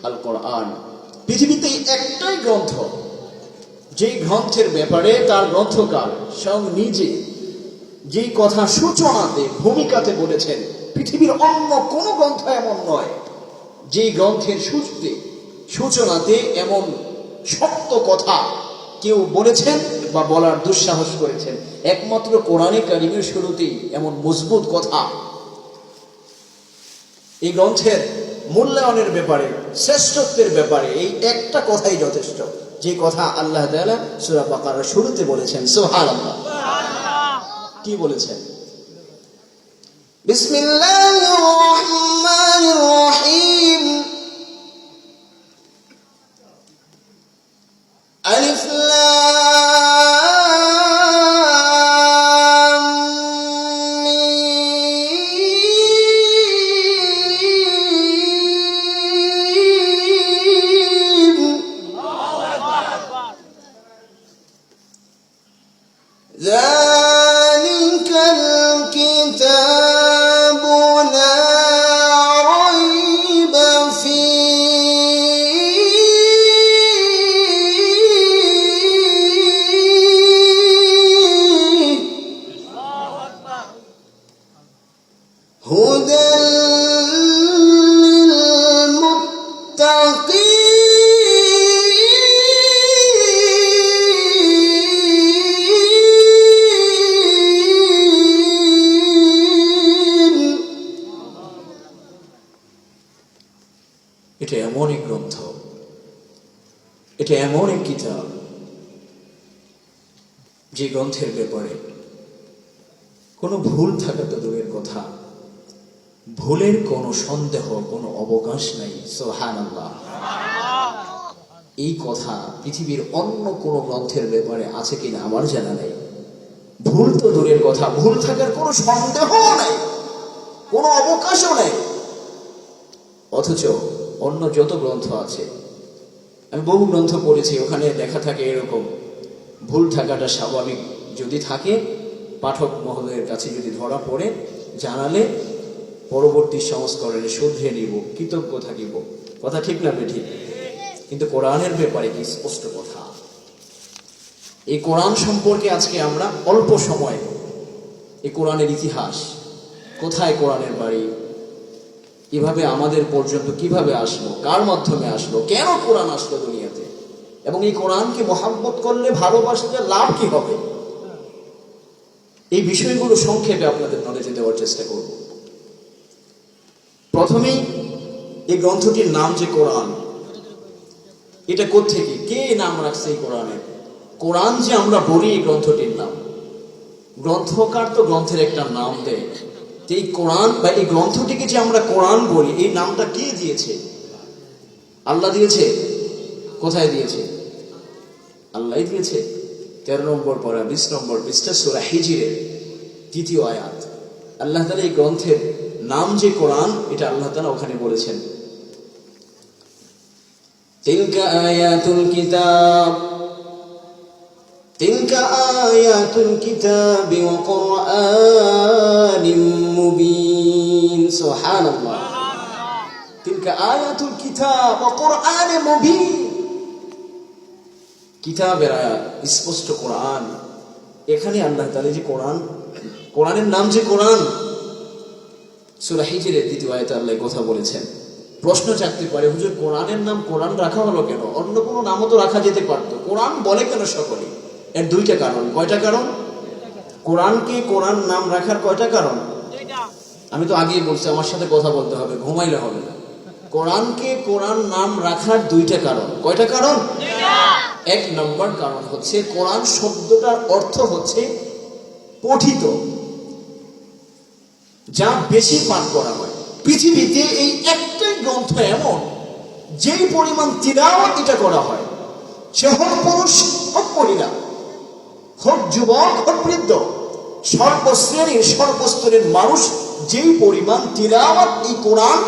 আল কোরআন। পৃথিবীতে একটাই গ্রন্থ, যেই গ্রন্থের ব্যাপারে তার গ্রন্থকার স্বয়ং নিজে যেই কথা সূচনাতে ভূমিকাতে বলেছেন, পৃথিবীর অন্য কোনো গ্রন্থ এমন নয় যেই গ্রন্থের সূচনাতে এমন শক্ত কথা কেউ বলেছেন বা বলার দুঃসাহস করেছেন। একমাত্র কোরআনে কারিমের শুরুতেই এমন মজবুত কথা। এই গ্রন্থের মূল্যায়নের ব্যাপারে, শ্রেষ্ঠত্বের ব্যাপারে এই একটা কথাই যথেষ্ট, যে কথা আল্লাহ তাআলা সূরা বাকারার শুরুতে বলেছেন। সুবহানাল্লাহ। কি বলেছেন? বিসমিল্লাহির রহমানির রহিম। আলিফ লাম মিম। যালিকাল কিতাবু লা রাইবা ফীহি হুদাল লিল মুত্তাকিন। এটা এমন এক গ্রন্থ, এটা এমন এক কিতাব, যে গ্রন্থের ব্যাপারে কোনো ভুল থাকা তো দূরের কথা, ভুলের কোনো সন্দেহ, কোনো অবকাশ নাই। সুবহানাল্লাহ। এই কথা পৃথিবীর অন্য কোনো গ্রন্থের ব্যাপারে আছে কিনা আমার জানা নেই। ভুল তো দূরের কথা, ভুল থাকার কোনো সন্দেহও নাই, কোনো অবকাশও নেই। অথচ অন্য যত গ্রন্থ আছে, আমি বহু গ্রন্থ পড়েছি, ওখানে লেখা থাকে এরকম, ভুল থাকাটা স্বাভাবিক, যদি থাকে পাঠক মহোদয়ের কাছে যদি ধরা পড়ে জানালে পরবর্তী সংস্করণে শুধরে নিব, কৃতজ্ঞ থাকিব। কথা ঠিক না বেঠিক? কিন্তু কোরআনের ব্যাপারে কি স্পষ্ট কথা। এই কোরআন সম্পর্কে আজকে আমরা অল্প সময়, এই কোরআনের ইতিহাস, কোথায় কোরআনের বাড়ি, এভাবে আমাদের পর্যন্ত কিভাবে আসলো, কার মাধ্যমে আসলো, কেন কোরআন আসলো দুনিয়াতে, এবং এই কোরআনকে মহব্বত করলে, ভালোবাসলে লাভ কি হবে, এই বিষয়গুলো সংক্ষেপে আপনাদের নলেজে দেওয়ার চেষ্টা করব। প্রথমেই এই গ্রন্থটির নাম যে কোরআন, এটা কোত্থেকে, কে নাম রাখছে এই কোরআনের? কোরআন যে আমরা বলি এই গ্রন্থটির নাম, গ্রন্থকার তো গ্রন্থের একটা নাম দেয়। এই কোরআন বা এই গ্রন্থটিকে যে আমরা কোরআন বলি, এই নামটা কে দিয়েছে? আল্লাহ দিয়েছে। কোথায় দিয়েছে? আল্লাহ দিয়েছে। 13 নম্বর পারা 20 নম্বর পৃষ্ঠা সূরা হিজরের 2য় আয়াত। আল্লাহ তাআলা এই গ্রন্থের নাম যে কোরআন, এটা আল্লাহ তাআলা ওখানে বলেছেন, তিলকা আয়াতুল কিতাব, তিলকা আয়াতুল কিতাবি ওয়া কুরআনিম মুবিন। সুবহানাল্লাহ। তিলকা আয়াতুল কিতাব ওয়া কুরআনিম মুবিন। কিতাবের আয়াত, স্পষ্ট কোরআন। এখানে আল্লাহ তাআলা যে কোরআন, কোরআনের নাম যে কোরআন, সূরা হিজরের 2য় আয়াতে আল্লাহ কথা বলেছেন। প্রশ্ন জাগতে পারে, হুজুর কোরআনের নাম কোরআন রাখা হলো কেন? অন্য কোনো নামও তো রাখা যেতে পারতো, কোরআন বলে কেন সকলে? এর দুইটা কারণ। কয়টা কারণ? কোরআনকে কোরআন নাম রাখার কয়টা কারণ? আমি তো আগেই বলছি, আমার সাথে কথা বলতে হবে, ঘুমাইলে হবে না। কোরআনকে কোরআন নাম রাখার দুইটা কারণ। কয়টা কারণ? 1 নম্বর কারণ হচ্ছে, কোরআন শব্দটার অর্থ হচ্ছে পঠিত, যা বেশি পাঠ করা হয়। পৃথিবীতে এই একটাই গ্রন্থ এমন, যেই পরিমাণ তিলাওয়াত এটা করা হয়, সে হোক পুরুষ হোক মহিলা, হোক যুবক হোক বৃদ্ধ, সর্বশ্রেণীর সর্বস্তরের মানুষ যেই পরিমাণ তিলাওয়াত এই কোরআন